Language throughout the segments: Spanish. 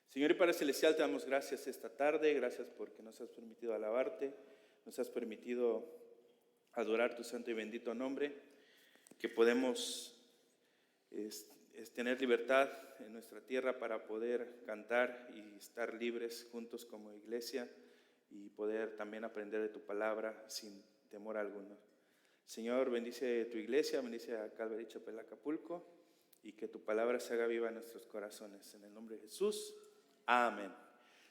Señor y Padre Celestial, te damos gracias esta tarde, gracias porque nos has permitido alabarte, nos has permitido adorar tu santo y bendito nombre, que podemos tener libertad en nuestra tierra para poder cantar y estar libres juntos como iglesia y poder también aprender de tu palabra sin temor alguno. Señor, bendice tu iglesia, bendice a Calvary Chapel Acapulco y que tu palabra se haga viva en nuestros corazones. En el nombre de Jesús, amén.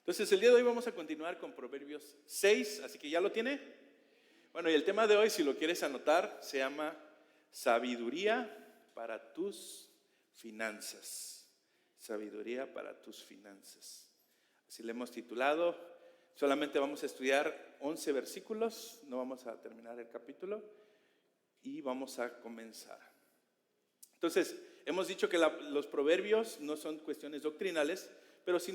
Entonces el día de hoy vamos a continuar con Proverbios 6, así que ya lo tiene. Bueno, y el tema de hoy, si lo quieres anotar, se llama Sabiduría para tus finanzas. Sabiduría para tus finanzas. Así le hemos titulado. Solamente vamos a estudiar 11 versículos, no vamos a terminar el capítulo y vamos a comenzar. Entonces, hemos dicho que los proverbios no son cuestiones doctrinales, pero sí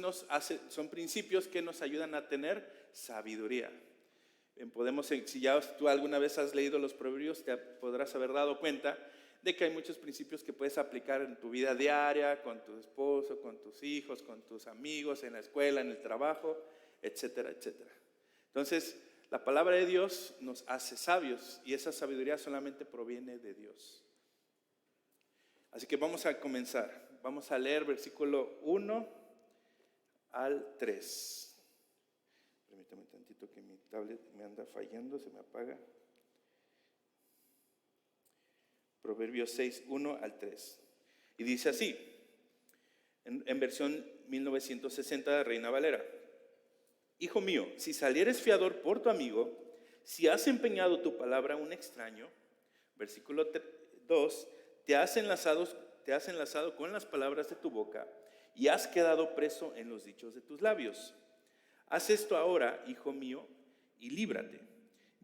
son principios que nos ayudan a tener sabiduría. Si ya tú alguna vez has leído los proverbios, te podrás haber dado cuenta de que hay muchos principios que puedes aplicar en tu vida diaria, con tu esposo, con tus hijos, con tus amigos, en la escuela, en el trabajo, etcétera, etcétera. Entonces, la palabra de Dios nos hace sabios y esa sabiduría solamente proviene de Dios. Así que vamos a comenzar. Vamos a leer versículo 1 al 3. Permítame tantito que mi tablet me anda fallando, se me apaga. Proverbios 6, 1 al 3. Y dice así, en versión 1960 Reina Valera: Hijo mío, si salieres fiador por tu amigo, si has empeñado tu palabra a un extraño, versículo 2, te has enlazado con las palabras de tu boca y has quedado preso en los dichos de tus labios. Haz esto ahora, hijo mío, y líbrate,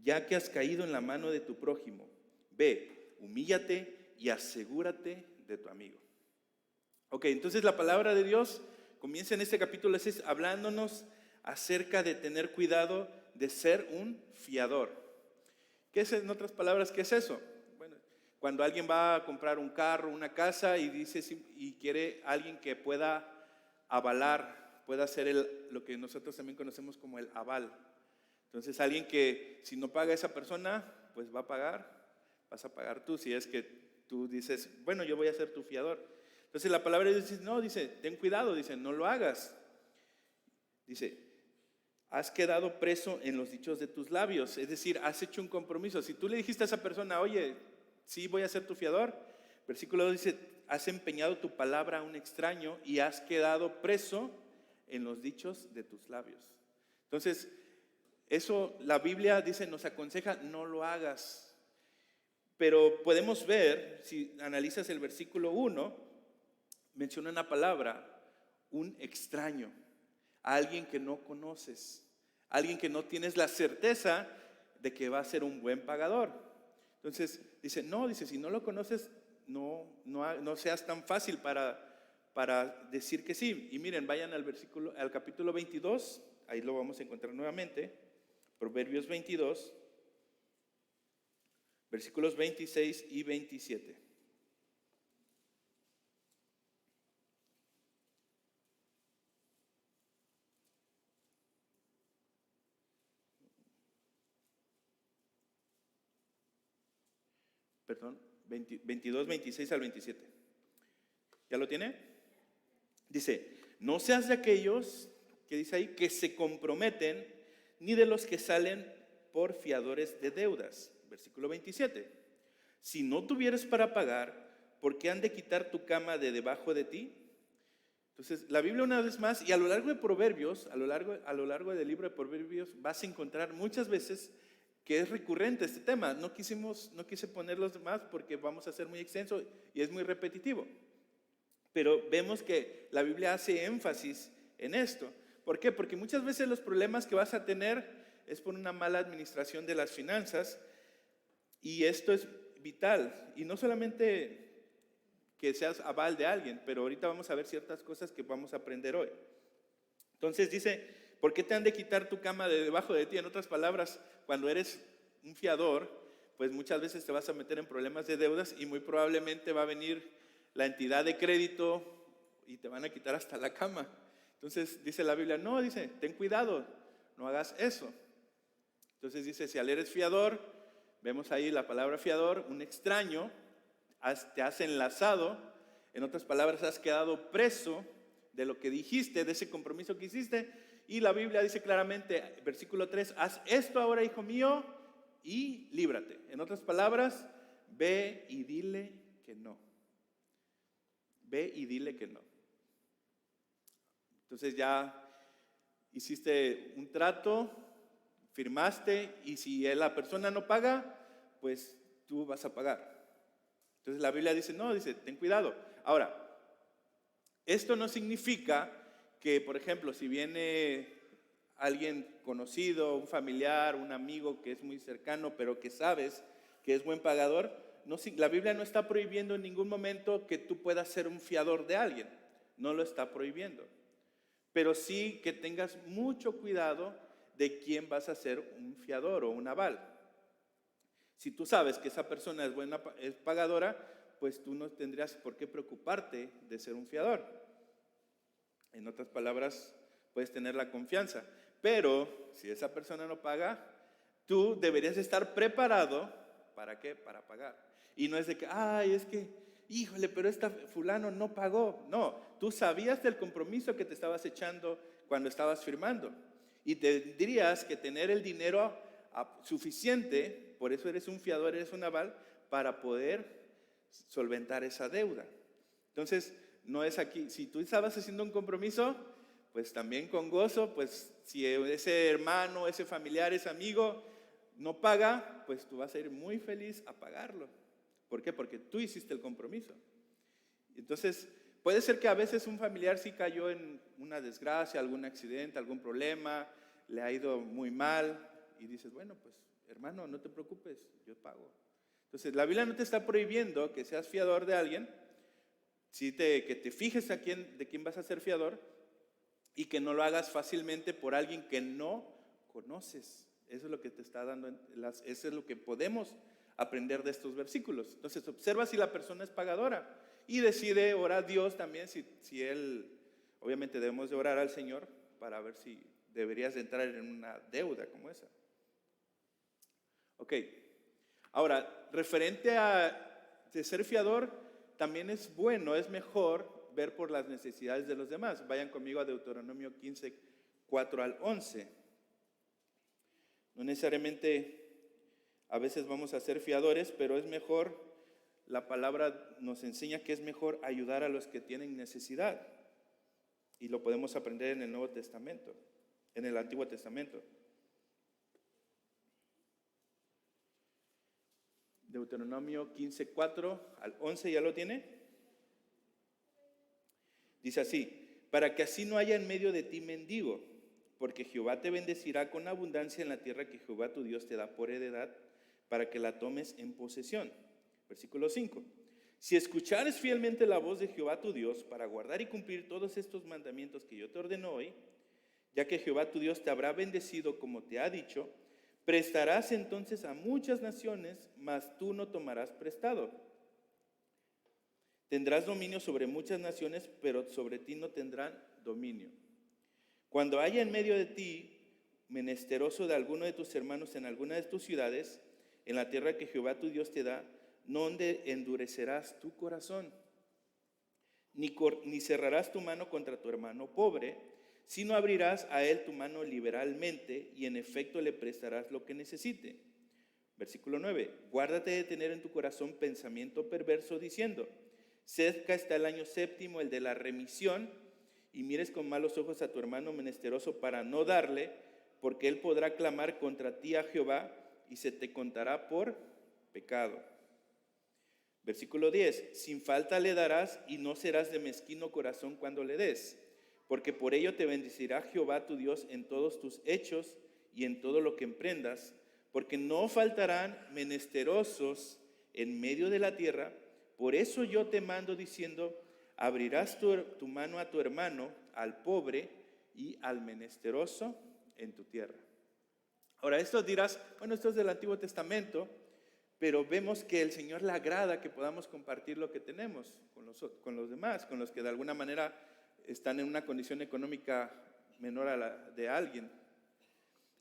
ya que has caído en la mano de tu prójimo. Ve, humíllate y asegúrate de tu amigo. Ok, entonces la palabra de Dios comienza en este capítulo 6 hablándonos acerca de tener cuidado de ser un fiador. ¿Qué es, en otras palabras, qué es eso? Bueno, cuando alguien va a comprar un carro, una casa y quiere alguien que pueda avalar, pueda hacer lo que nosotros también conocemos como el aval. Entonces alguien que si no paga esa persona, pues vas a pagar tú, si es que tú dices, bueno, yo voy a ser tu fiador. Entonces la palabra de Dios dice, no, dice, ten cuidado, dice, no lo hagas. Dice, has quedado preso en los dichos de tus labios, es decir, has hecho un compromiso. Si tú le dijiste a esa persona, oye, sí voy a ser tu fiador, versículo 2 dice, has empeñado tu palabra a un extraño y has quedado preso en los dichos de tus labios. Entonces, eso la Biblia dice, nos aconseja, no lo hagas. Pero podemos ver, si analizas el versículo 1, menciona una palabra, un extraño. A alguien que no conoces, alguien que no tienes la certeza de que va a ser un buen pagador. Entonces dice, si no lo conoces, no seas tan fácil para decir que sí. Y miren, vayan al capítulo 22, ahí lo vamos a encontrar nuevamente, Proverbios 22, versículos 26 y 27. Perdón, 22, 26 al 27. ¿Ya lo tiene? Dice, no seas de aquellos, que dice ahí, que se comprometen, ni de los que salen por fiadores de deudas. Versículo 27. Si no tuvieres para pagar, ¿por qué han de quitar tu cama de debajo de ti? Entonces, la Biblia una vez más, y a lo largo de Proverbios, a lo largo del libro de Proverbios, vas a encontrar muchas veces que es recurrente este tema. No quise poner los demás porque vamos a ser muy extenso y es muy repetitivo. Pero vemos que la Biblia hace énfasis en esto. ¿Por qué? Porque muchas veces los problemas que vas a tener es por una mala administración de las finanzas y esto es vital. Y no solamente que seas aval de alguien, pero ahorita vamos a ver ciertas cosas que vamos a aprender hoy. Entonces dice, ¿por qué te han de quitar tu cama de debajo de ti? En otras palabras, cuando eres un fiador, pues muchas veces te vas a meter en problemas de deudas y muy probablemente va a venir la entidad de crédito y te van a quitar hasta la cama. Entonces dice la Biblia, no, dice, ten cuidado, no hagas eso. Entonces dice, si al eres fiador, vemos ahí la palabra fiador, un extraño, te has enlazado, en otras palabras, has quedado preso de lo que dijiste, de ese compromiso que hiciste, y la Biblia dice claramente, versículo 3, haz esto ahora, hijo mío, y líbrate. En otras palabras, ve y dile que no. Ve y dile que no. Entonces ya hiciste un trato, firmaste, y si la persona no paga, pues tú vas a pagar. Entonces la Biblia dice, no, dice, ten cuidado. Ahora, esto no significa que, por ejemplo, si viene alguien conocido, un familiar, un amigo que es muy cercano, pero que sabes que es buen pagador, la Biblia no está prohibiendo en ningún momento que tú puedas ser un fiador de alguien. No lo está prohibiendo. Pero sí que tengas mucho cuidado de quién vas a ser un fiador o un aval. Si tú sabes que esa persona es pagadora, pues tú no tendrías por qué preocuparte de ser un fiador. En otras palabras, puedes tener la confianza. Pero si esa persona no paga, tú deberías estar preparado. ¿Para qué? Para pagar. Y no es de que, ay, es que, híjole, pero fulano no pagó. No, tú sabías del compromiso que te estabas echando cuando estabas firmando. Y tendrías que tener el dinero suficiente, por eso eres un fiador, eres un aval, para poder solventar esa deuda. Entonces, no es aquí, si tú estabas haciendo un compromiso, pues también con gozo, pues si ese hermano, ese familiar, ese amigo no paga, pues tú vas a ir muy feliz a pagarlo. ¿Por qué? Porque tú hiciste el compromiso. Entonces, puede ser que a veces un familiar sí cayó en una desgracia, algún accidente, algún problema, le ha ido muy mal y dices, bueno, pues hermano, no te preocupes, yo pago. Entonces, la Biblia no te está prohibiendo que seas fiador de alguien, que te fijes de quién vas a ser fiador y que no lo hagas fácilmente por alguien que no conoces. Eso es lo que te está dando, eso es lo que podemos aprender de estos versículos. Entonces, observa si la persona es pagadora y decide orar a Dios también, si él, obviamente debemos de orar al Señor para ver si deberías de entrar en una deuda como esa. Ok, ahora, referente de ser fiador, también es bueno, es mejor ver por las necesidades de los demás. Vayan conmigo a Deuteronomio 15, 4 al 11. No necesariamente a veces vamos a ser fiadores, pero es mejor, la palabra nos enseña que es mejor ayudar a los que tienen necesidad. Y lo podemos aprender en el Nuevo Testamento, en el Antiguo Testamento. Deuteronomio 15, 4 al 11, ¿ya lo tiene? Dice así, para que así no haya en medio de ti mendigo, porque Jehová te bendecirá con abundancia en la tierra que Jehová tu Dios te da por heredad, para que la tomes en posesión. Versículo 5. Si escuchares fielmente la voz de Jehová tu Dios para guardar y cumplir todos estos mandamientos que yo te ordeno hoy, ya que Jehová tu Dios te habrá bendecido como te ha dicho, prestarás entonces a muchas naciones, mas tú no tomarás prestado. Tendrás dominio sobre muchas naciones, pero sobre ti no tendrán dominio. Cuando haya en medio de ti menesteroso de alguno de tus hermanos en alguna de tus ciudades, en la tierra que Jehová tu Dios te da, no endurecerás tu corazón, ni cerrarás tu mano contra tu hermano pobre, sino abrirás a él tu mano liberalmente y en efecto le prestarás lo que necesite. Versículo 9. Guárdate de tener en tu corazón pensamiento perverso diciendo, cerca está el año séptimo, el de la remisión, y mires con malos ojos a tu hermano menesteroso para no darle, porque él podrá clamar contra ti a Jehová y se te contará por pecado. Versículo 10. Sin falta le darás y no serás de mezquino corazón cuando le des, porque por ello te bendecirá Jehová tu Dios en todos tus hechos y en todo lo que emprendas, porque no faltarán menesterosos en medio de la tierra. Por eso yo te mando diciendo, abrirás tu mano a tu hermano, al pobre y al menesteroso en tu tierra. Ahora, esto dirás, bueno, esto es del Antiguo Testamento, pero vemos que el Señor le agrada que podamos compartir lo que tenemos con los demás, con los que de alguna manera están en una condición económica menor a la de alguien.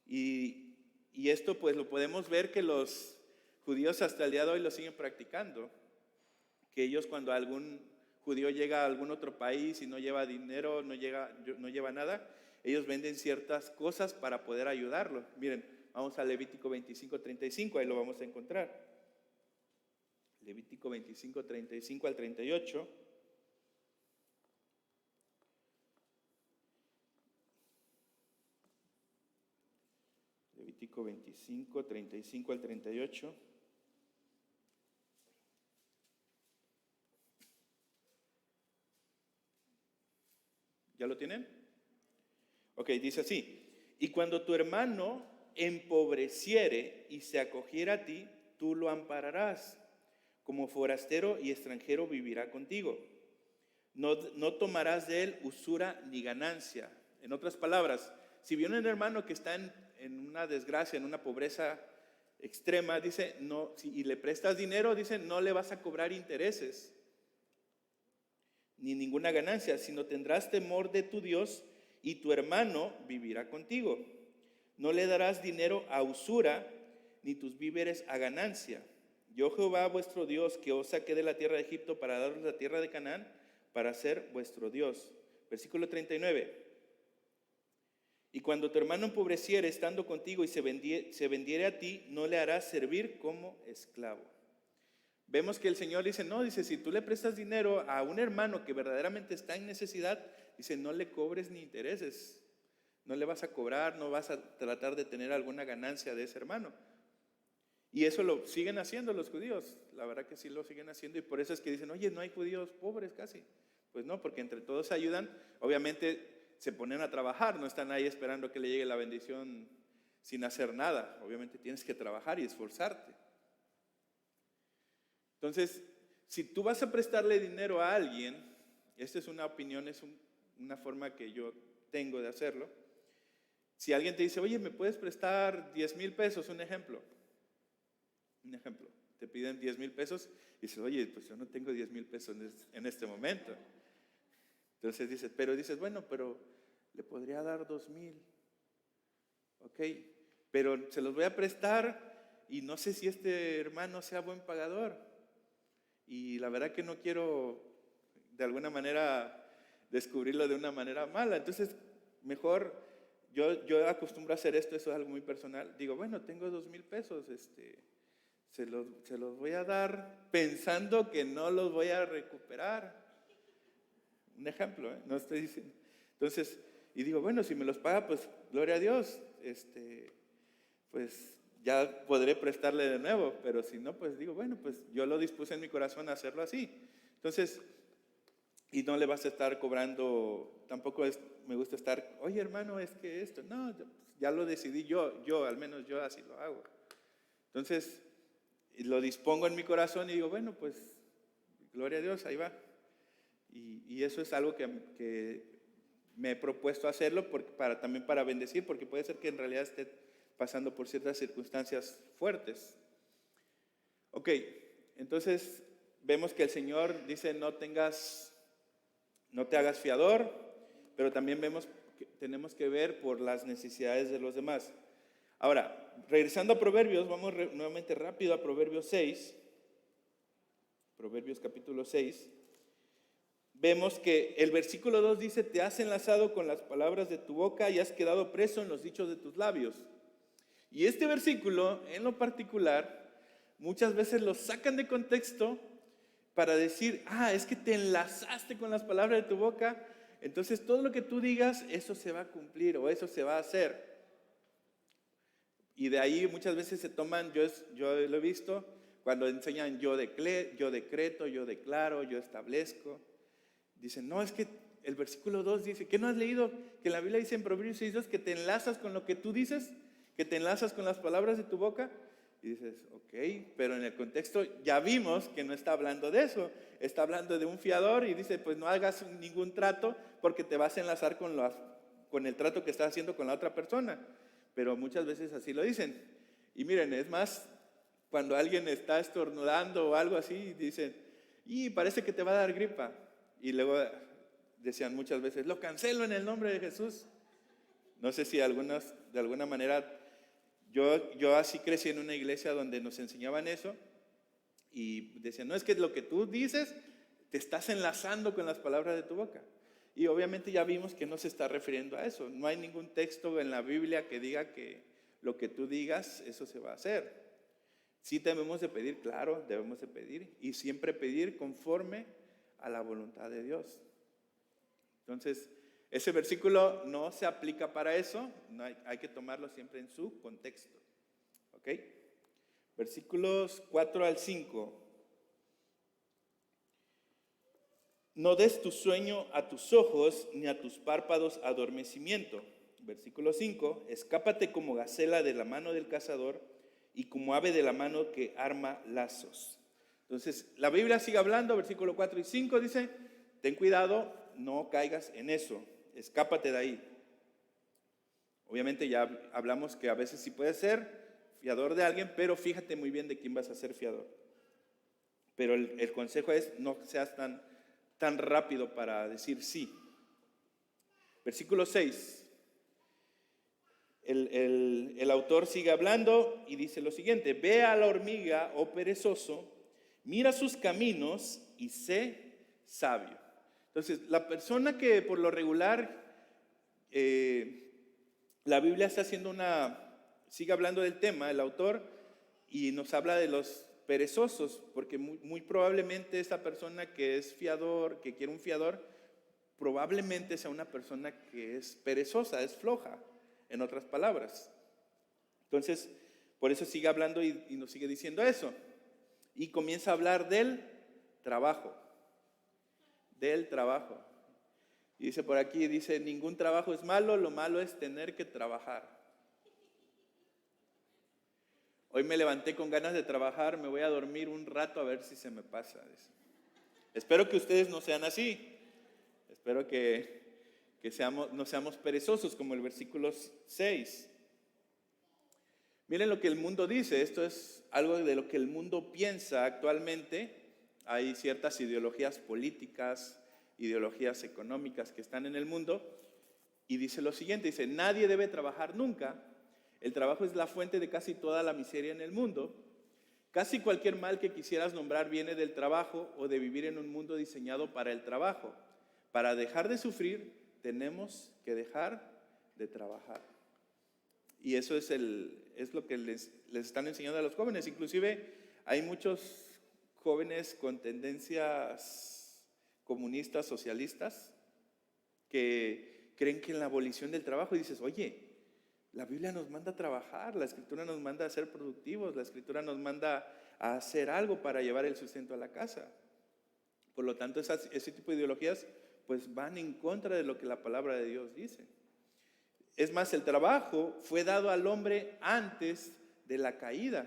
Y esto pues lo podemos ver que los judíos hasta el día de hoy lo siguen practicando, que ellos cuando algún judío llega a algún otro país y no lleva dinero, no lleva nada, ellos venden ciertas cosas para poder ayudarlo. Miren, vamos a Levítico 25:35, ahí lo vamos a encontrar. Levítico 25:35 al 38. Levítico 25:35 al 38. ¿Ya lo tienen? Ok, dice así: y cuando tu hermano empobreciere y se acogiera a ti, tú lo ampararás. Como forastero y extranjero vivirá contigo. No tomarás de él usura ni ganancia. En otras palabras, si viene un hermano que está en una desgracia, en una pobreza extrema, dice, no, y le prestas dinero, dice, no le vas a cobrar intereses ni ninguna ganancia, sino tendrás temor de tu Dios y tu hermano vivirá contigo. No le darás dinero a usura, ni tus víveres a ganancia. Yo, Jehová, vuestro Dios, que os saqué de la tierra de Egipto para daros la tierra de Canaán, para ser vuestro Dios. Versículo 39. Y cuando tu hermano empobreciere estando contigo y se vendiere a ti, no le harás servir como esclavo. Vemos que el Señor dice, no, dice, si tú le prestas dinero a un hermano que verdaderamente está en necesidad, dice, no le cobres ni intereses. No le vas a cobrar, no vas a tratar de tener alguna ganancia de ese hermano. Y eso lo siguen haciendo los judíos, la verdad que sí lo siguen haciendo, y por eso es que dicen, oye, no hay judíos pobres casi. Pues no, porque entre todos se ayudan, obviamente se ponen a trabajar, no están ahí esperando que le llegue la bendición sin hacer nada, obviamente tienes que trabajar y esforzarte. Entonces, si tú vas a prestarle dinero a alguien, esta es una opinión, es una forma que yo tengo de hacerlo. Si alguien te dice, oye, ¿me puedes prestar 10,000 pesos? Un ejemplo, te piden 10,000 pesos y dices, oye, pues yo no tengo 10,000 pesos en este momento. Entonces dices, bueno, pero le podría dar 2,000. Ok, pero se los voy a prestar y no sé si este hermano sea buen pagador. Y la verdad que no quiero de alguna manera descubrirlo de una manera mala. Entonces, mejor, yo acostumbro a hacer esto, eso es algo muy personal. Digo, bueno, tengo 2,000 pesos, se los voy a dar pensando que no los voy a recuperar. Un ejemplo, no estoy diciendo. Entonces, y digo, bueno, si me los paga, pues gloria a Dios, pues ya podré prestarle de nuevo, pero si no, pues digo, bueno, pues yo lo dispuse en mi corazón a hacerlo así. Entonces, y no le vas a estar cobrando, tampoco me gusta estar, oye hermano, es que esto, no, ya lo decidí yo, al menos yo así lo hago. Entonces, lo dispongo en mi corazón y digo, bueno, pues gloria a Dios, ahí va. Y eso es algo que me he propuesto hacerlo también para bendecir, porque puede ser que en realidad esté pasando por ciertas circunstancias fuertes. Ok, entonces vemos que el Señor dice no te hagas fiador, pero también vemos que tenemos que ver por las necesidades de los demás. Ahora, regresando a Proverbios, vamos nuevamente rápido a Proverbios 6, Proverbios capítulo 6. Vemos que el versículo 2 dice, te has enlazado con las palabras de tu boca y has quedado preso en los dichos de tus labios. Y este versículo, en lo particular, muchas veces lo sacan de contexto para decir, es que te enlazaste con las palabras de tu boca, entonces todo lo que tú digas, eso se va a cumplir o eso se va a hacer. Y de ahí muchas veces se toman, yo lo he visto, cuando enseñan yo decreto, yo declaro, yo establezco. Dicen, no, es que el versículo 2 dice, ¿qué no has leído? Que la Biblia dice en Proverbios 6:2 que te enlazas con lo que tú dices, que te enlazas con las palabras de tu boca. Y dices, ok, pero en el contexto ya vimos que no está hablando de eso. Está hablando de un fiador y dice, pues no hagas ningún trato porque te vas a enlazar con el trato que estás haciendo con la otra persona. Pero muchas veces así lo dicen. Y miren, es más, cuando alguien está estornudando o algo así, dicen, y parece que te va a dar gripa. Y luego decían muchas veces, lo cancelo en el nombre de Jesús. No sé si algunas, de alguna manera, yo así crecí en una iglesia donde nos enseñaban eso y decían, no, es que lo que tú dices te estás enlazando con las palabras de tu boca. Y obviamente ya vimos que no se está refiriendo a eso. No hay ningún texto en la Biblia que diga que lo que tú digas, eso se va a hacer. Sí debemos de pedir, claro, debemos de pedir y siempre pedir conforme a la voluntad de Dios. Entonces, ese versículo no se aplica para eso, no hay que tomarlo siempre en su contexto. ¿Ok? Versículos 4 al 5. No des tu sueño a tus ojos, ni a tus párpados adormecimiento. Versículo 5. Escápate como gacela de la mano del cazador y como ave de la mano que arma lazos. Entonces, la Biblia sigue hablando, versículo 4 y 5 dice, ten cuidado, no caigas en eso, escápate de ahí. Obviamente ya hablamos que a veces sí puedes ser fiador de alguien, pero fíjate muy bien de quién vas a ser fiador. Pero el consejo es no seas tan rápido para decir sí. Versículo 6. El autor sigue hablando y dice lo siguiente, ve a la hormiga, oh perezoso, mira sus caminos y sé sabio. Entonces, la persona que por lo regular, la Biblia está haciendo sigue hablando del tema, el autor, y nos habla de los perezosos, porque muy probablemente esta persona que es fiador, que quiere un fiador, probablemente sea una persona que es perezosa, es floja, en otras palabras. Entonces, por eso sigue hablando y nos sigue diciendo eso. Y comienza a hablar del trabajo. Del trabajo. Y dice por aquí, dice, ningún trabajo es malo, lo malo es tener que trabajar. Hoy me levanté con ganas de trabajar, me voy a dormir un rato a ver si se me pasa. Dice. Espero que ustedes no sean así. Espero que no seamos perezosos como el versículo 6. Miren lo que el mundo dice, esto es algo de lo que el mundo piensa actualmente. Hay ciertas ideologías políticas, ideologías económicas que están en el mundo y dice lo siguiente, dice, nadie debe trabajar nunca, el trabajo es la fuente de casi toda la miseria en el mundo, casi cualquier mal que quisieras nombrar viene del trabajo o de vivir en un mundo diseñado para el trabajo. Para dejar de sufrir, tenemos que dejar de trabajar. Y eso es lo que les están enseñando a los jóvenes. Inclusive hay muchos jóvenes con tendencias comunistas, socialistas, que creen que en la abolición del trabajo, y dices, oye, la Biblia nos manda a trabajar, la Escritura nos manda a ser productivos, la Escritura nos manda a hacer algo para llevar el sustento a la casa. Por lo tanto, ese tipo de ideologías pues van en contra de lo que la palabra de Dios dice. Es más, el trabajo fue dado al hombre antes de la caída.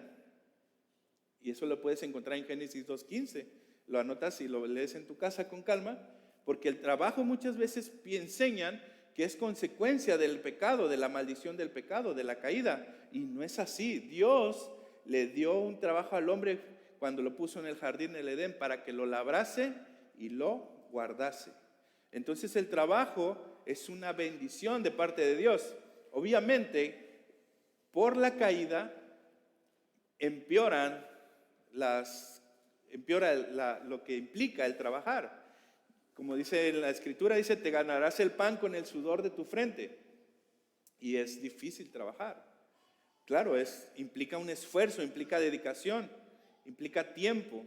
Y eso lo puedes encontrar en Génesis 2:15. Lo anotas y lo lees en tu casa con calma, porque el trabajo muchas veces enseñan que es consecuencia del pecado, de la maldición del pecado, de la caída. Y no es así. Dios le dio un trabajo al hombre cuando lo puso en el jardín del Edén para que lo labrase y lo guardase. Entonces el trabajo es una bendición de parte de Dios. Obviamente, por la caída empeora lo que implica el trabajar. Como dice en la Escritura, dice, te ganarás el pan con el sudor de tu frente. Y es difícil trabajar. Claro, implica un esfuerzo, implica dedicación, implica tiempo.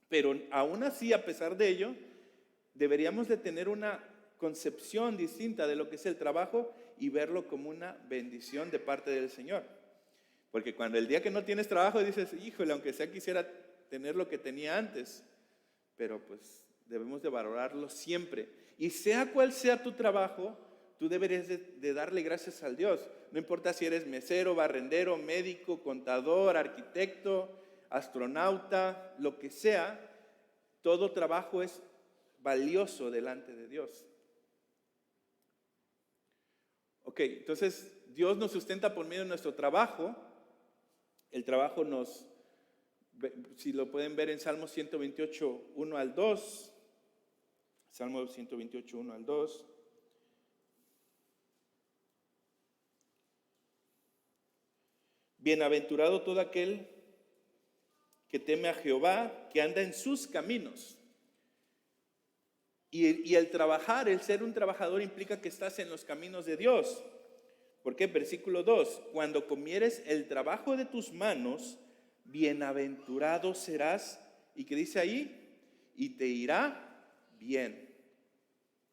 Pero aún así, a pesar de ello, deberíamos de tener una concepción distinta de lo que es el trabajo y verlo como una bendición de parte del Señor. Porque cuando el día que no tienes trabajo dices, híjole, aunque sea quisiera tener lo que tenía antes, pero pues debemos de valorarlo siempre. Y sea cual sea tu trabajo, tú deberías de darle gracias al Dios. No importa si eres mesero, barrendero, médico, contador, arquitecto, astronauta, lo que sea, todo trabajo es valioso delante de Dios. Ok, entonces Dios nos sustenta por medio de nuestro trabajo. El trabajo si lo pueden ver en Salmos 128, 1 al 2, Salmo 128, 1 al 2. Bienaventurado todo aquel que teme a Jehová, que anda en sus caminos. Y el trabajar, el ser un trabajador implica que estás en los caminos de Dios. ¿Por qué? Versículo 2. Cuando comieres el trabajo de tus manos, bienaventurado serás. ¿Y qué dice ahí? Y te irá bien.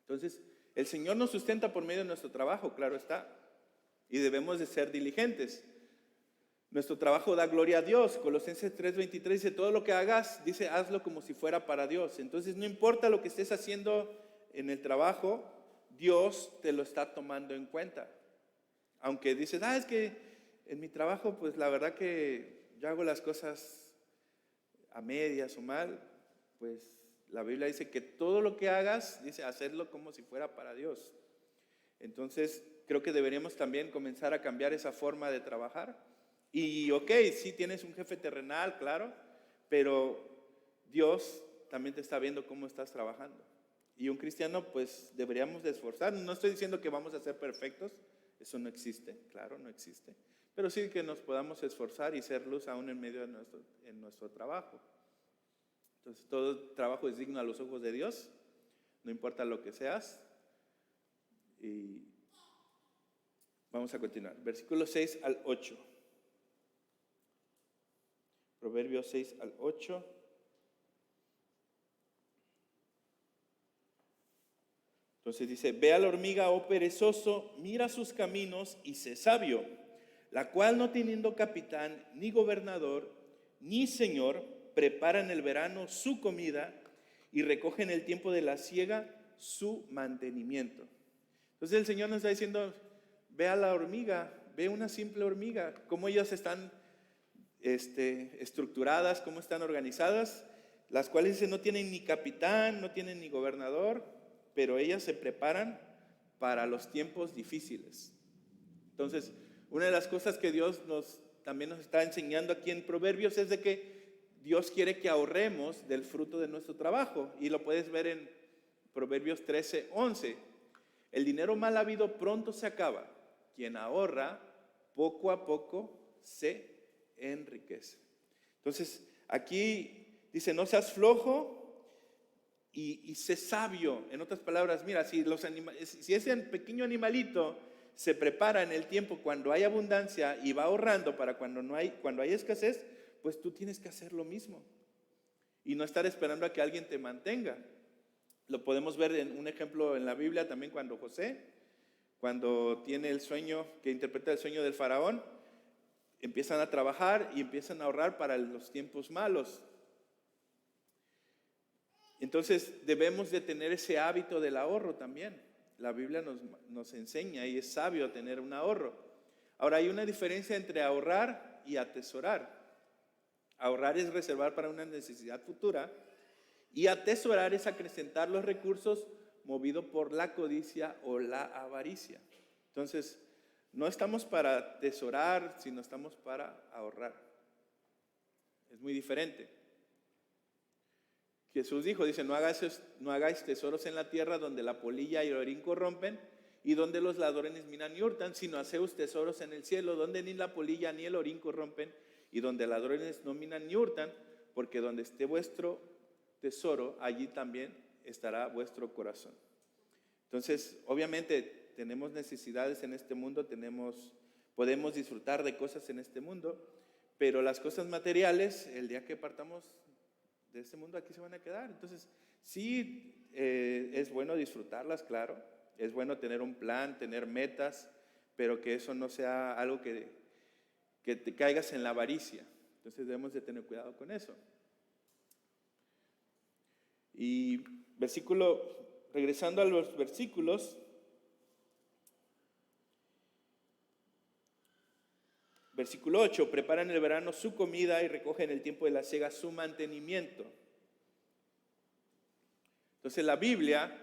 Entonces, el Señor nos sustenta por medio de nuestro trabajo, claro está. Y debemos de ser diligentes. Nuestro trabajo da gloria a Dios. Colosenses 3:23 dice, todo lo que hagas, dice, hazlo como si fuera para Dios. Entonces, no importa lo que estés haciendo en el trabajo, Dios te lo está tomando en cuenta. Aunque dices, es que en mi trabajo, pues la verdad que yo hago las cosas a medias o mal, pues la Biblia dice que todo lo que hagas, dice, hacerlo como si fuera para Dios. Entonces, creo que deberíamos también comenzar a cambiar esa forma de trabajar. Y sí tienes un jefe terrenal, claro, pero Dios también te está viendo cómo estás trabajando. Y un cristiano, pues deberíamos de esforzarnos. No estoy diciendo que vamos a ser perfectos, eso no existe, claro, no existe. Pero sí que nos podamos esforzar y ser luz aún en medio de nuestro trabajo. Entonces, todo trabajo es digno a los ojos de Dios, no importa lo que seas. Y vamos a continuar. Versículos 6 al 8. Proverbios 6 al 8. Entonces dice, ve a la hormiga, oh perezoso, mira sus caminos y sé sabio, la cual no teniendo capitán, ni gobernador, ni señor, prepara en el verano su comida y recoge en el tiempo de la siega su mantenimiento. Entonces el Señor nos está diciendo, ve a la hormiga, ve una simple hormiga, cómo ellas están estructuradas, cómo están organizadas, las cuales dice, no tienen ni capitán, no tienen ni gobernador, pero ellas se preparan para los tiempos difíciles. Entonces, una de las cosas que Dios también nos está enseñando aquí en Proverbios es de que Dios quiere que ahorremos del fruto de nuestro trabajo, y lo puedes ver en Proverbios 13:11. El dinero mal habido pronto se acaba, quien ahorra poco a poco se enriquece. Entonces, aquí dice, no seas flojo y sé sabio. En otras palabras, mira, si ese pequeño animalito se prepara en el tiempo cuando hay abundancia y va ahorrando para cuando hay escasez, pues tú tienes que hacer lo mismo y no estar esperando a que alguien te mantenga. Lo podemos ver en un ejemplo en la Biblia también, cuando José, cuando tiene el sueño, que interpreta el sueño del faraón, empiezan a trabajar y empiezan a ahorrar para los tiempos malos. Entonces debemos de tener ese hábito del ahorro también. La Biblia nos enseña y es sabio tener un ahorro. Ahora, hay una diferencia entre ahorrar y atesorar. Ahorrar es reservar para una necesidad futura, y atesorar es acrecentar los recursos movido por la codicia o la avaricia. Entonces, no estamos para atesorar, sino estamos para ahorrar. Es muy diferente. Jesús dice, no hagáis tesoros en la tierra donde la polilla y el orín corrompen y donde los ladrones minan y hurtan, sino haceos tesoros en el cielo donde ni la polilla ni el orín corrompen y donde ladrones no minan ni hurtan, porque donde esté vuestro tesoro, allí también estará vuestro corazón. Entonces, obviamente tenemos necesidades en este mundo, podemos disfrutar de cosas en este mundo, pero las cosas materiales, el día que partamos de este mundo, aquí se van a quedar. Entonces, sí, es bueno disfrutarlas, claro, es bueno tener un plan, tener metas, pero que eso no sea algo que te caigas en la avaricia. Entonces debemos de tener cuidado con eso. Y regresando a los versículos, versículo 8, preparan en el verano su comida y recogen en el tiempo de la siega su mantenimiento. Entonces la Biblia,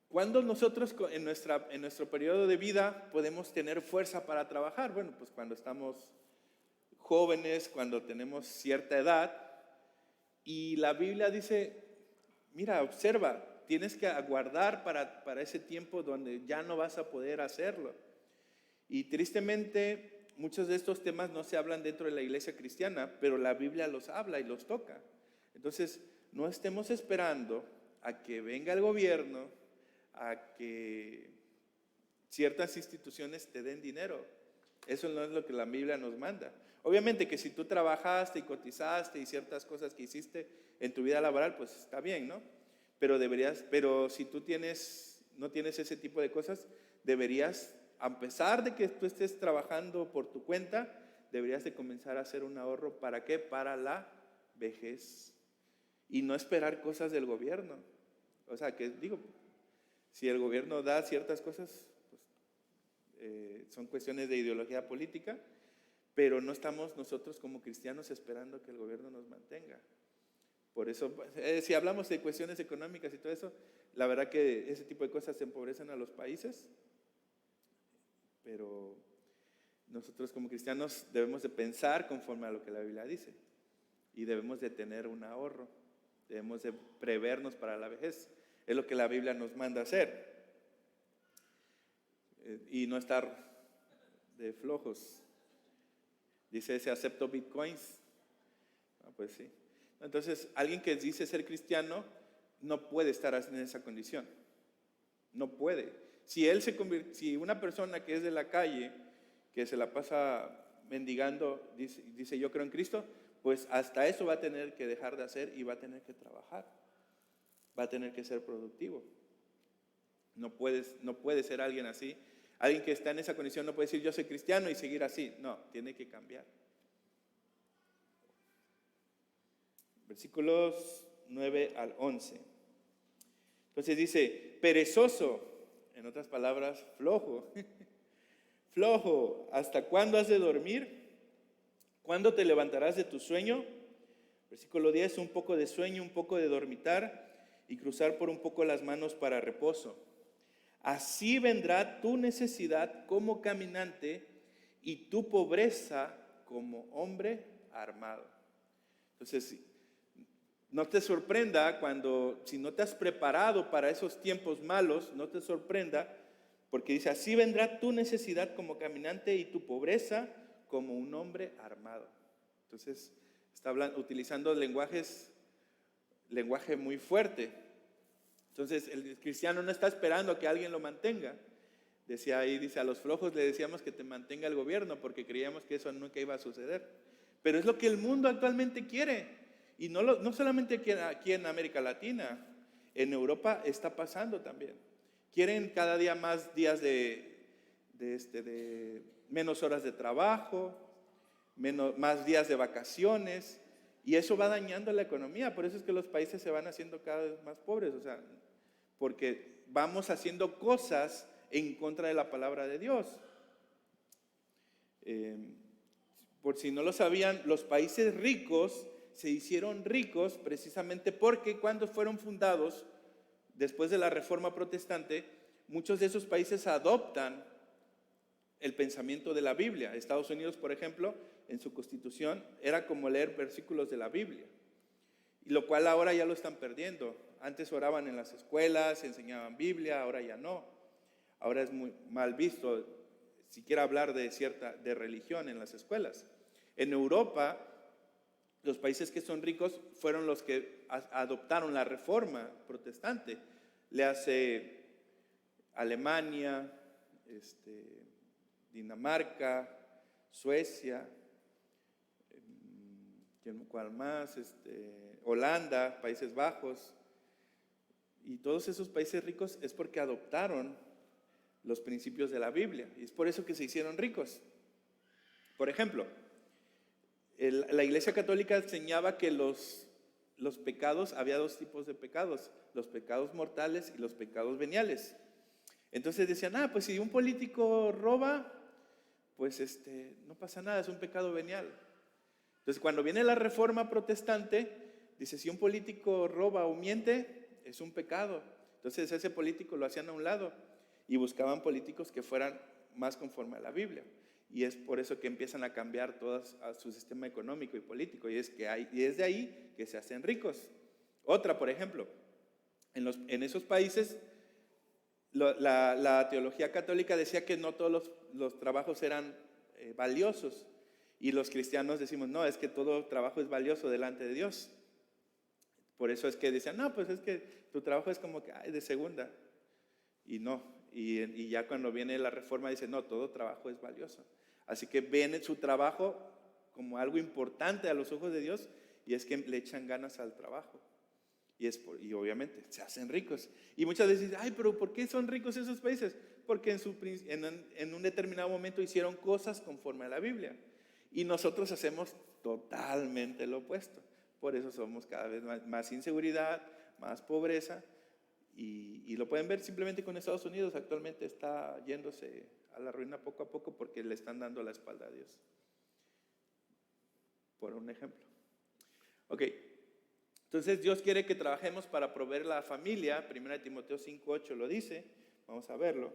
¿cuándo nosotros en nuestro periodo de vida podemos tener fuerza para trabajar? Bueno, pues cuando estamos jóvenes, cuando tenemos cierta edad. Y la Biblia dice, mira, observa, tienes que aguardar para ese tiempo donde ya no vas a poder hacerlo. Y tristemente, muchos de estos temas no se hablan dentro de la iglesia cristiana, pero la Biblia los habla y los toca. Entonces, no estemos esperando a que venga el gobierno, a que ciertas instituciones te den dinero. Eso no es lo que la Biblia nos manda. Obviamente que si tú trabajaste y cotizaste y ciertas cosas que hiciste en tu vida laboral, pues está bien, ¿no? Pero si tú no tienes ese tipo de cosas, deberías, a pesar de que tú estés trabajando por tu cuenta, deberías de comenzar a hacer un ahorro. ¿Para qué? Para la vejez. Y no esperar cosas del gobierno. O sea, que digo, si el gobierno da ciertas cosas, pues, son cuestiones de ideología política, pero no estamos nosotros como cristianos esperando que el gobierno nos mantenga. Por eso, si hablamos de cuestiones económicas y todo eso, la verdad que ese tipo de cosas empobrecen a los países, pero nosotros como cristianos debemos de pensar conforme a lo que la Biblia dice y debemos de tener un ahorro, debemos de prevernos para la vejez. Es lo que la Biblia nos manda hacer y no estar de flojos. Dice, ¿se aceptó bitcoins? Pues sí. Entonces, alguien que dice ser cristiano no puede estar en esa condición. No puede. Si una persona que es de la calle, que se la pasa mendigando, dice yo creo en Cristo, pues hasta eso va a tener que dejar de hacer y va a tener que trabajar. Va a tener que ser productivo. No puede ser alguien así. Alguien que está en esa condición no puede decir yo soy cristiano y seguir así. No, tiene que cambiar. Versículos 9 al 11. Entonces dice, perezoso, en otras palabras, flojo. Flojo, ¿hasta cuándo has de dormir? ¿Cuándo te levantarás de tu sueño? Versículo 10, un poco de sueño, un poco de dormitar y cruzar por un poco las manos para reposo. Así vendrá tu necesidad como caminante y tu pobreza como hombre armado. Entonces, no te sorprenda si no te has preparado para esos tiempos malos, no te sorprenda, porque dice, así vendrá tu necesidad como caminante y tu pobreza como un hombre armado. Entonces, está utilizando lenguaje muy fuerte. Entonces, el cristiano no está esperando a que alguien lo mantenga. Dice, a los flojos le decíamos que te mantenga el gobierno porque creíamos que eso nunca iba a suceder. Pero es lo que el mundo actualmente quiere. Y no solamente aquí en América Latina, en Europa está pasando también. Quieren cada día más días de menos horas de trabajo, más días de vacaciones, y eso va dañando la economía. Por eso es que los países se van haciendo cada vez más pobres, o sea, porque vamos haciendo cosas en contra de la palabra de Dios. Por si no lo sabían, los países ricos se hicieron ricos precisamente porque cuando fueron fundados, después de la Reforma Protestante, muchos de esos países adoptan el pensamiento de la Biblia. Estados Unidos, por ejemplo, en su constitución era como leer versículos de la Biblia, y lo cual ahora ya lo están perdiendo. Antes oraban en las escuelas, enseñaban Biblia, ahora ya no. Ahora es muy mal visto siquiera hablar de religión en las escuelas. En Europa, los países que son ricos fueron los que adoptaron la Reforma Protestante. Le hace Alemania, Dinamarca, Suecia, ¿cuál más? Holanda, Países Bajos. Y todos esos países ricos es porque adoptaron los principios de la Biblia. Y es por eso que se hicieron ricos. Por ejemplo, la Iglesia Católica enseñaba que los pecados, había dos tipos de pecados: los pecados mortales y los pecados veniales. Entonces decían, pues si un político roba, pues no pasa nada, es un pecado venial. Entonces cuando viene la Reforma Protestante, dice, si un político roba o miente, es un pecado. Entonces ese político lo hacían a un lado y buscaban políticos que fueran más conforme a la Biblia. Y es por eso que empiezan a cambiar todo su sistema económico y político. Y es de ahí que se hacen ricos. Otra, por ejemplo, En esos países, la teología católica decía que no todos los trabajos eran valiosos. Y los cristianos decimos, no, es que todo trabajo es valioso delante de Dios. Por eso es que decían, no, pues es que tu trabajo es como que de segunda. Y no, y ya cuando viene la reforma dice, no, todo trabajo es valioso. Así que ven su trabajo como algo importante a los ojos de Dios, y es que le echan ganas al trabajo. Y obviamente se hacen ricos. Y muchas veces dicen, ay, pero ¿por qué son ricos esos países? Porque en un determinado momento hicieron cosas conforme a la Biblia. Y nosotros hacemos totalmente lo opuesto. Por eso somos cada vez más inseguridad, más pobreza. Y lo pueden ver simplemente con Estados Unidos. Actualmente está yéndose a la ruina poco a poco porque le están dando la espalda a Dios. Por un ejemplo. Ok. Entonces Dios quiere que trabajemos para proveer la familia. 1 Timoteo 5:8 lo dice. Vamos a verlo.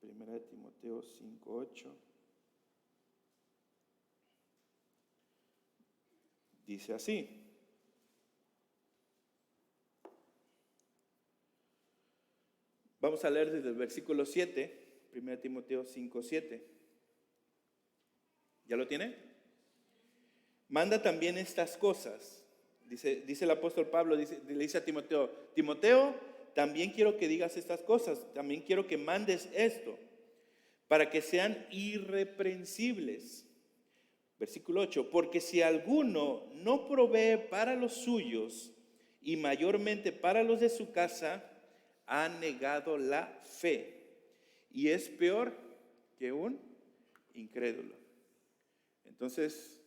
1 Timoteo 5:8. Dice así. Vamos a leer desde el versículo 7, 1 Timoteo 5:7. ¿Ya lo tiene? Manda también estas cosas. Dice el apóstol Pablo, le dice a Timoteo, Timoteo, también quiero que digas estas cosas, también quiero que mandes esto, para que sean irreprensibles. Versículo 8, porque si alguno no provee para los suyos y mayormente para los de su casa, ha negado la fe y es peor que un incrédulo. Entonces,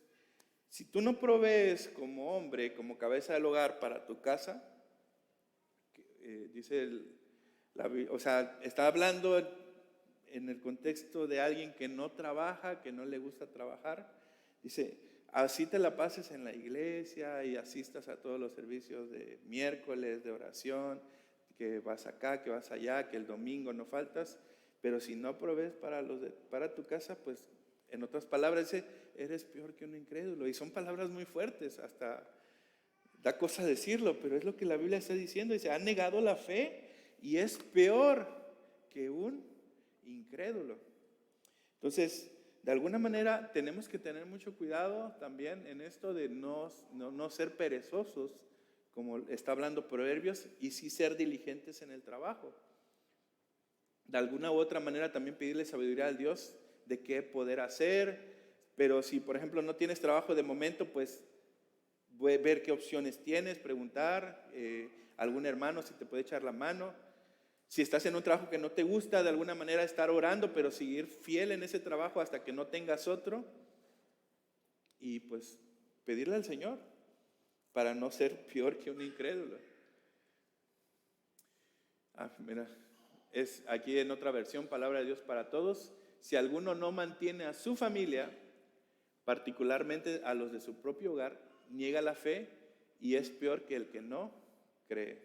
si tú no provees como hombre, como cabeza del hogar para tu casa, o sea, está hablando en el contexto de alguien que no trabaja, que no le gusta trabajar. Dice, así te la pases en la iglesia y asistas a todos los servicios de miércoles, de oración, que vas acá, que vas allá, que el domingo no faltas, pero si no provees para tu casa, pues en otras palabras dice, eres peor que un incrédulo. Y son palabras muy fuertes, hasta da cosa decirlo, pero es lo que la Biblia está diciendo. Dice, ha negado la fe y es peor que un incrédulo. Entonces, de alguna manera tenemos que tener mucho cuidado también en esto de no ser perezosos, como está hablando Proverbios, y sí ser diligentes en el trabajo. De alguna u otra manera también pedirle sabiduría al Dios de qué poder hacer, pero si por ejemplo no tienes trabajo de momento, pues ver qué opciones tienes, preguntar algún hermano si te puede echar la mano. Si estás en un trabajo que no te gusta, de alguna manera estar orando, pero seguir fiel en ese trabajo hasta que no tengas otro. Y pues pedirle al Señor para no ser peor que un incrédulo. Mira, es aquí en otra versión, palabra de Dios para todos. Si alguno no mantiene a su familia, particularmente a los de su propio hogar, niega la fe y es peor que el que no cree.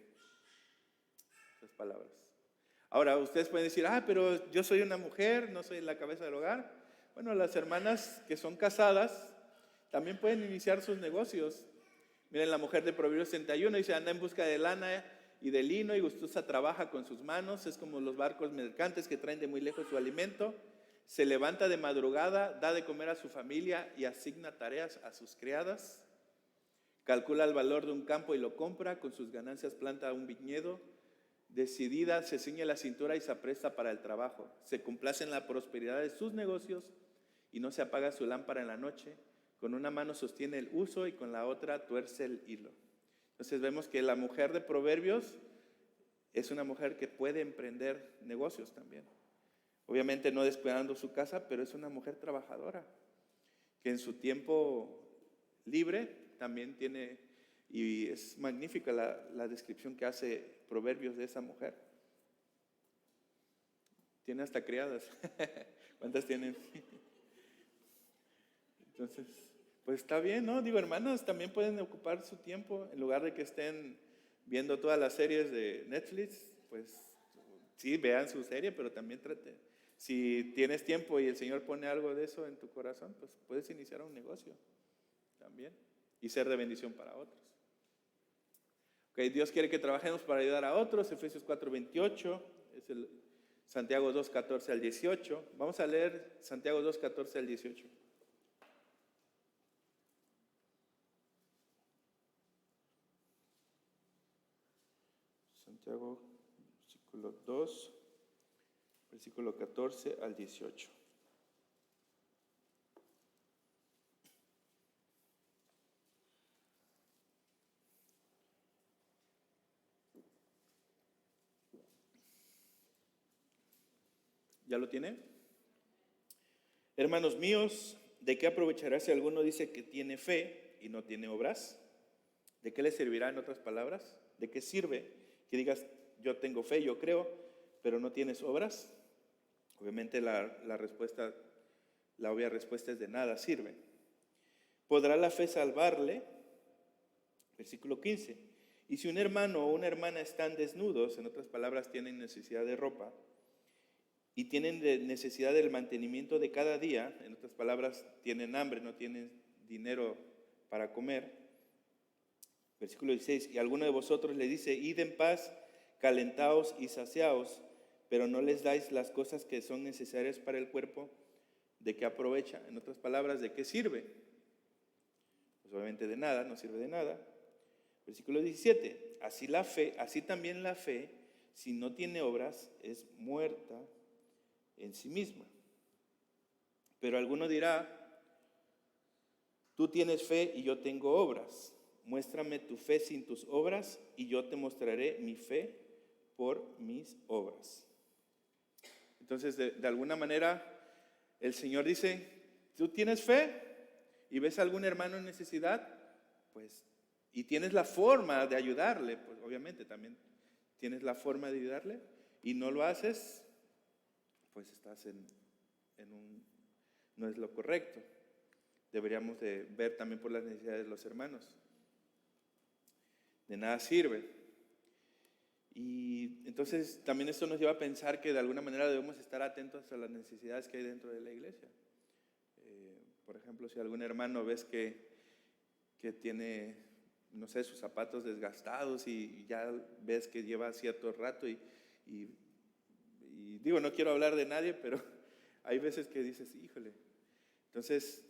Esas palabras. Ahora, ustedes pueden decir, pero yo soy una mujer, no soy la cabeza del hogar. Bueno, las hermanas que son casadas también pueden iniciar sus negocios. Miren, la mujer de Proverbios 61 dice, anda en busca de lana y de lino y gustosa trabaja con sus manos. Es como los barcos mercantes que traen de muy lejos su alimento. Se levanta de madrugada, da de comer a su familia y asigna tareas a sus criadas. Calcula el valor de un campo y lo compra, con sus ganancias planta un viñedo. Decidida, se ciñe la cintura y se apresta para el trabajo. Se complace en la prosperidad de sus negocios y no se apaga su lámpara en la noche. Con una mano sostiene el uso y con la otra tuerce el hilo. Entonces vemos que la mujer de Proverbios es una mujer que puede emprender negocios también. Obviamente no descuidando su casa, pero es una mujer trabajadora que en su tiempo libre también tiene, y es magnífica la descripción que hace Proverbios de esa mujer. Tiene hasta criadas. ¿Cuántas tienen? Entonces, pues está bien, ¿no? Digo, hermanos, también pueden ocupar su tiempo en lugar de que estén viendo todas las series de Netflix, pues sí, vean su serie, pero también trate. Si tienes tiempo y el Señor pone algo de eso en tu corazón, pues puedes iniciar un negocio también y ser de bendición para otros. Okay, Dios quiere que trabajemos para ayudar a otros, Efesios 4:28, es el Santiago 2:14 al 18. Vamos a leer Santiago 2:14 al 18. Santiago, versículo 2, versículo 14 al 18. ¿Ya lo tiene? Hermanos míos, ¿de qué aprovechará si alguno dice que tiene fe y no tiene obras? ¿De qué le servirá, en otras palabras? ¿De qué sirve que digas, yo tengo fe, yo creo, pero no tienes obras? Obviamente la obvia respuesta es de nada sirve. ¿Podrá la fe salvarle? Versículo 15. Y si un hermano o una hermana están desnudos, en otras palabras tienen necesidad de ropa, y tienen necesidad del mantenimiento de cada día, en otras palabras tienen hambre, no tienen dinero para comer. Versículo 16, y alguno de vosotros le dice, id en paz, calentaos y saciaos, pero no les dais las cosas que son necesarias para el cuerpo, ¿de qué aprovecha? En otras palabras, ¿de qué sirve? Pues obviamente de nada, no sirve de nada. Versículo 17, así también la fe, si no tiene obras, es muerta en sí misma. Pero alguno dirá, tú tienes fe y yo tengo obras. Muéstrame tu fe sin tus obras y yo te mostraré mi fe por mis obras. Entonces, de alguna manera, el Señor dice, tú tienes fe y ves a algún hermano en necesidad, pues, y tienes la forma de ayudarle, pues obviamente también tienes la forma de ayudarle y no lo haces, pues estás no es lo correcto. Deberíamos de ver también por las necesidades de los hermanos. De nada sirve. Y entonces también esto nos lleva a pensar que de alguna manera debemos estar atentos a las necesidades que hay dentro de la iglesia. Por ejemplo, si algún hermano ves que tiene, no sé, sus zapatos desgastados y ya ves que lleva cierto rato y digo, no quiero hablar de nadie, pero hay veces que dices, híjole. Entonces,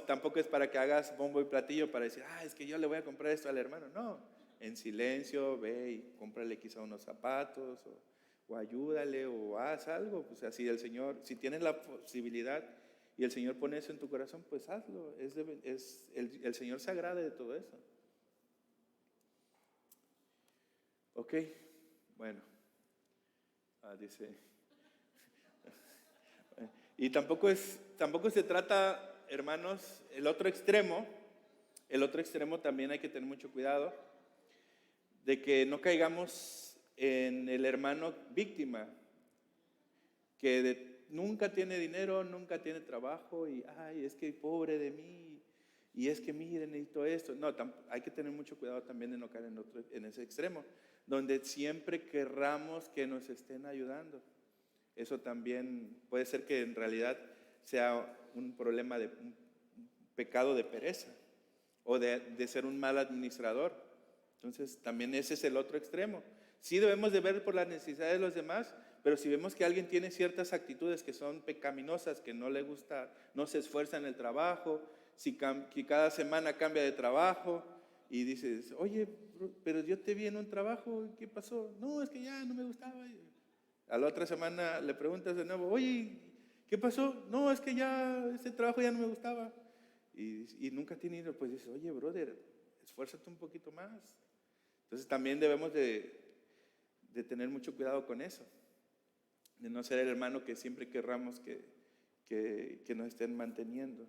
tampoco es para que hagas bombo y platillo para decir, es que yo le voy a comprar esto al hermano. No, en silencio, ve y cómprale quizá unos zapatos o ayúdale o haz algo. Pues así el Señor, si tienes la posibilidad y el Señor pone eso en tu corazón, pues hazlo. El Señor se agrada de todo eso. Ok, bueno. Dice. Y tampoco se trata, hermanos, el otro extremo también hay que tener mucho cuidado de que no caigamos en el hermano víctima, que nunca tiene dinero, nunca tiene trabajo y, es que pobre de mí, y es que miren, necesito esto. No, hay que tener mucho cuidado también de no caer en ese extremo, donde siempre querramos que nos estén ayudando. Eso también puede ser que en realidad sea un problema de un pecado de pereza o de ser un mal administrador. Entonces también ese es el otro extremo. Sí debemos de ver por las necesidades de los demás, pero si vemos que alguien tiene ciertas actitudes que son pecaminosas, que no le gusta, no se esfuerza en el trabajo, si cada semana cambia de trabajo y dices, oye, pero yo te vi en un trabajo, ¿qué pasó? No, es que ya no me gustaba. A la otra semana le preguntas de nuevo, oye, ¿qué pasó? No, es que ya ese trabajo ya no me gustaba. Y nunca tiene ido, pues dices, oye, brother, esfuérzate un poquito más. Entonces también debemos de tener mucho cuidado con eso, de no ser el hermano que siempre querramos que nos estén manteniendo.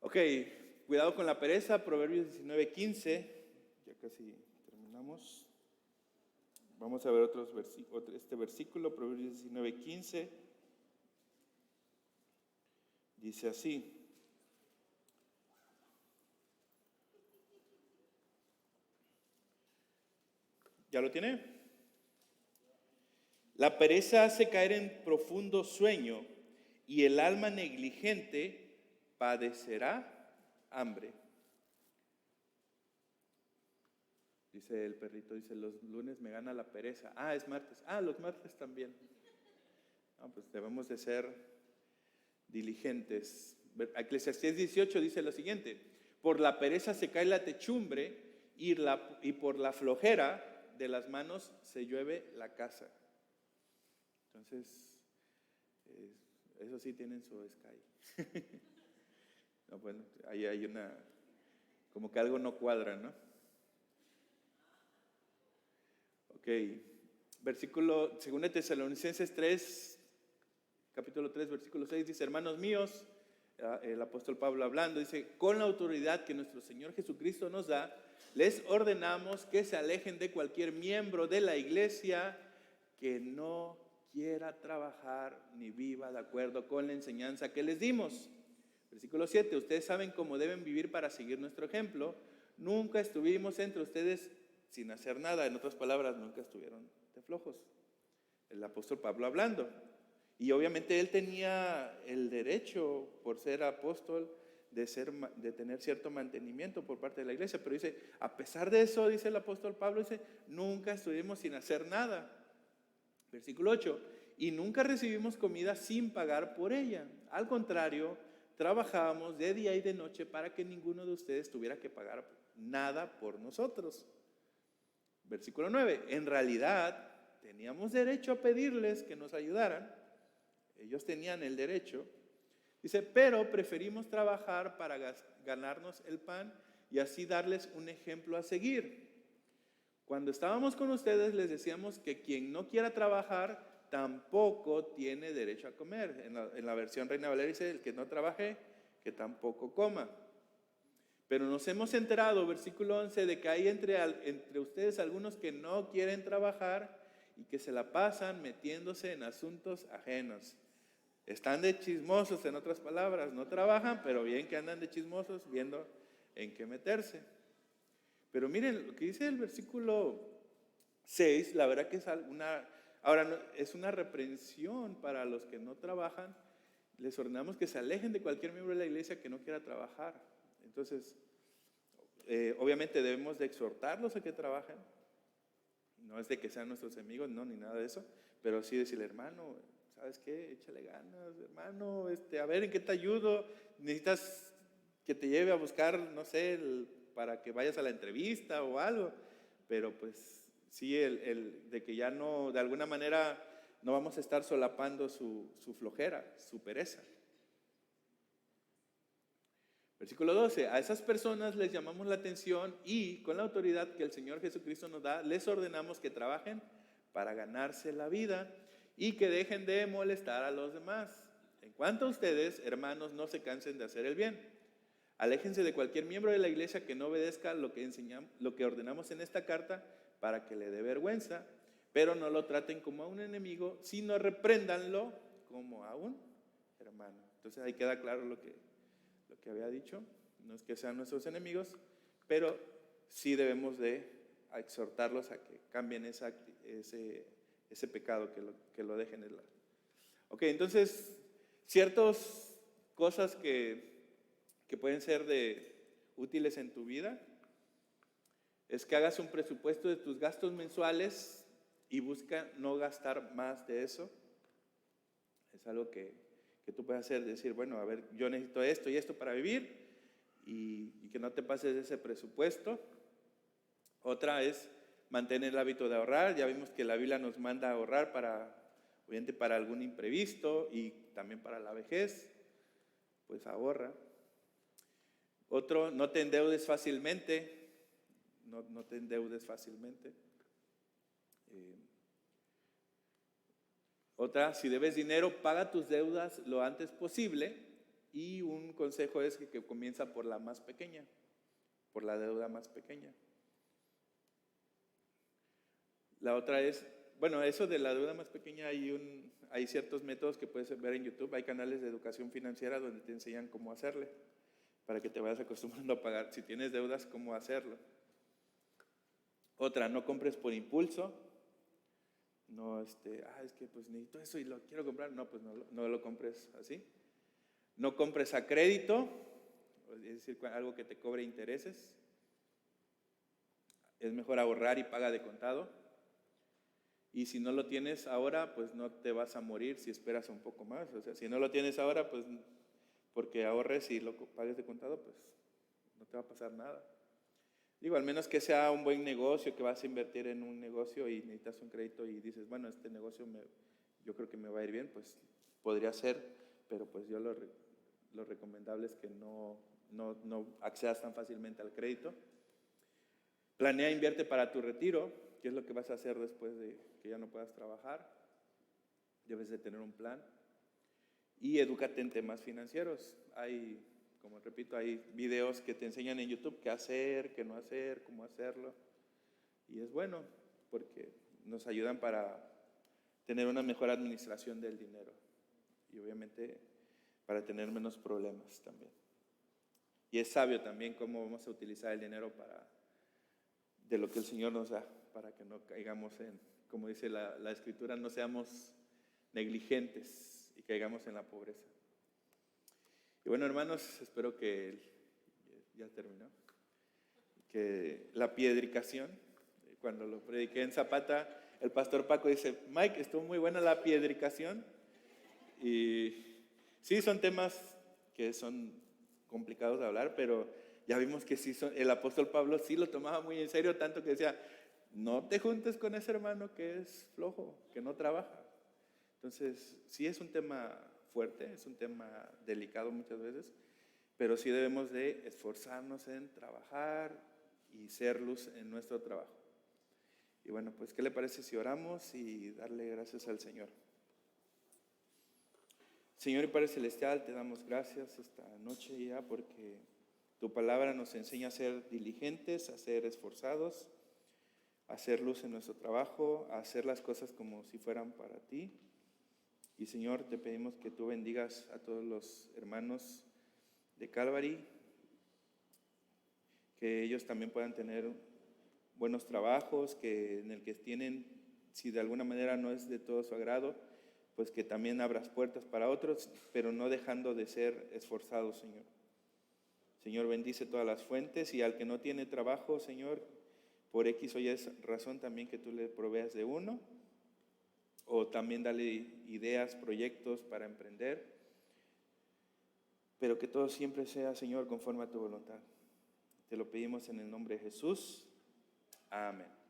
Ok, cuidado con la pereza, Proverbios 19:15, ya casi terminamos. Vamos a ver este versículo, Proverbios 19:15, dice así. ¿Ya lo tiene? La pereza hace caer en profundo sueño y el alma negligente padecerá hambre. Dice el perrito, dice, los lunes me gana la pereza. Ah, es martes. Ah, los martes también. No, pues debemos de ser diligentes. Eclesiastés 18 dice lo siguiente: por la pereza se cae la techumbre y por la flojera de las manos se llueve la casa. Entonces, eso sí tienen su Sky. No, bueno, ahí hay como que algo no cuadra, ¿no? Ok, versículo 2 Tesalonicenses 3, capítulo 3, versículo 6, dice: hermanos míos, el apóstol Pablo hablando, dice: con la autoridad que nuestro Señor Jesucristo nos da, les ordenamos que se alejen de cualquier miembro de la iglesia que no quiera trabajar ni viva de acuerdo con la enseñanza que les dimos. Versículo 7, ustedes saben cómo deben vivir para seguir nuestro ejemplo. Nunca estuvimos entre ustedes sin hacer nada. En otras palabras, nunca estuvieron de flojos. El apóstol Pablo hablando. Y obviamente él tenía el derecho, por ser apóstol, de tener cierto mantenimiento por parte de la iglesia. Pero dice, a pesar de eso, dice el apóstol Pablo, dice, nunca estuvimos sin hacer nada. Versículo 8, y nunca recibimos comida sin pagar por ella. Al contrario, trabajábamos de día y de noche para que ninguno de ustedes tuviera que pagar nada por nosotros. Versículo 9, en realidad teníamos derecho a pedirles que nos ayudaran. Ellos tenían el derecho. Dice, pero preferimos trabajar para ganarnos el pan y así darles un ejemplo a seguir. Cuando estábamos con ustedes les decíamos que quien no quiera trabajar tampoco tiene derecho a comer. En la versión Reina Valera dice, el que no trabaje, que tampoco coma. Pero nos hemos enterado, versículo 11, de que hay entre ustedes algunos que no quieren trabajar y que se la pasan metiéndose en asuntos ajenos. Están de chismosos, en otras palabras, no trabajan, pero bien que andan de chismosos viendo en qué meterse. Pero miren, lo que dice el versículo 6, la verdad que es una reprensión para los que no trabajan. Les ordenamos que se alejen de cualquier miembro de la iglesia que no quiera trabajar. Entonces, obviamente debemos de exhortarlos a que trabajen. No es de que sean nuestros amigos, no, ni nada de eso, pero sí decirle, hermano, ¿sabes qué? Échale ganas, hermano, a ver, ¿en qué te ayudo? Necesitas que te lleve a buscar, no sé, para que vayas a la entrevista o algo, pero pues sí, de que ya no, de alguna manera, no vamos a estar solapando su flojera, su pereza. Versículo 12, a esas personas les llamamos la atención y con la autoridad que el Señor Jesucristo nos da, les ordenamos que trabajen para ganarse la vida y que dejen de molestar a los demás. En cuanto a ustedes, hermanos, no se cansen de hacer el bien. Aléjense de cualquier miembro de la iglesia que no obedezca lo que ordenamos en esta carta para que le dé vergüenza, pero no lo traten como a un enemigo, sino repréndanlo como a un hermano. Entonces ahí queda claro lo que había dicho. No es que sean nuestros enemigos, pero sí debemos de exhortarlos a que cambien ese pecado, que lo dejen de lado. Ok, entonces, ciertas cosas que pueden ser útiles en tu vida es que hagas un presupuesto de tus gastos mensuales y busca no gastar más de eso. Es algo que tú puedes hacer, decir, bueno, a ver, yo necesito esto y esto para vivir y que no te pases de ese presupuesto. Otra es mantener el hábito de ahorrar. Ya vimos que la Biblia nos manda a ahorrar obviamente para algún imprevisto y también para la vejez, pues ahorra. Otro, no te endeudes fácilmente. No te endeudes fácilmente. Otra, si debes dinero, paga tus deudas lo antes posible. Y un consejo es que comienza por la más pequeña, por la deuda más pequeña. La otra es, bueno, eso de la deuda más pequeña, hay ciertos métodos que puedes ver en YouTube. Hay canales de educación financiera donde te enseñan cómo hacerle, para que te vayas acostumbrando a pagar. Si tienes deudas, cómo hacerlo. Otra, no compres por impulso. No, es que pues necesito eso y lo quiero comprar. No, pues no lo compres así. No compres a crédito, es decir, algo que te cobre intereses. es mejor ahorrar y paga de contado. Y si no lo tienes ahora, pues no te vas a morir si esperas un poco más. O sea, si no lo tienes ahora, pues porque ahorres y lo pagues de contado, pues no te va a pasar nada. Digo, al menos que sea un buen negocio, que vas a invertir en un negocio y necesitas un crédito y dices, bueno, este negocio yo creo que me va a ir bien, pues podría ser, pero pues yo lo recomendable es que no accedas tan fácilmente al crédito. Planea, invierte para tu retiro, qué es lo que vas a hacer después de que ya no puedas trabajar. Debes de tener un plan. Y edúcate en temas financieros. Como repito, hay videos que te enseñan en YouTube qué hacer, qué no hacer, cómo hacerlo. Y es bueno porque nos ayudan para tener una mejor administración del dinero. Y obviamente para tener menos problemas también. Y es sabio también cómo vamos a utilizar el dinero de lo que el Señor nos da, para que no caigamos como dice la Escritura, no seamos negligentes y caigamos en la pobreza. Y bueno, hermanos, espero que ya terminó. Que la piedricación, cuando lo prediqué en Zapata, el pastor Paco dice, Mike, estuvo muy buena la piedricación. Y sí, son temas que son complicados de hablar, pero ya vimos que sí el apóstol Pablo sí lo tomaba muy en serio, tanto que decía, no te juntes con ese hermano que es flojo, que no trabaja. Entonces, sí es un tema fuerte, es un tema delicado muchas veces, pero sí debemos de esforzarnos en trabajar y ser luz en nuestro trabajo. Y bueno, pues, ¿qué le parece si oramos y darle gracias al Señor? Señor y Padre Celestial, te damos gracias esta noche ya porque tu palabra nos enseña a ser diligentes, a ser esforzados, a hacer luz en nuestro trabajo, a hacer las cosas como si fueran para ti. Y Señor, te pedimos que tú bendigas a todos los hermanos de Calvary, que ellos también puedan tener buenos trabajos, que en el que tienen, si de alguna manera no es de todo su agrado, pues que también abras puertas para otros, pero no dejando de ser esforzados, Señor. Señor, bendice todas las fuentes y al que no tiene trabajo, Señor, por X o Y razón también que tú le proveas de uno, o también dale ideas, proyectos para emprender, pero que todo siempre sea, Señor, conforme a tu voluntad. Te lo pedimos en el nombre de Jesús. Amén.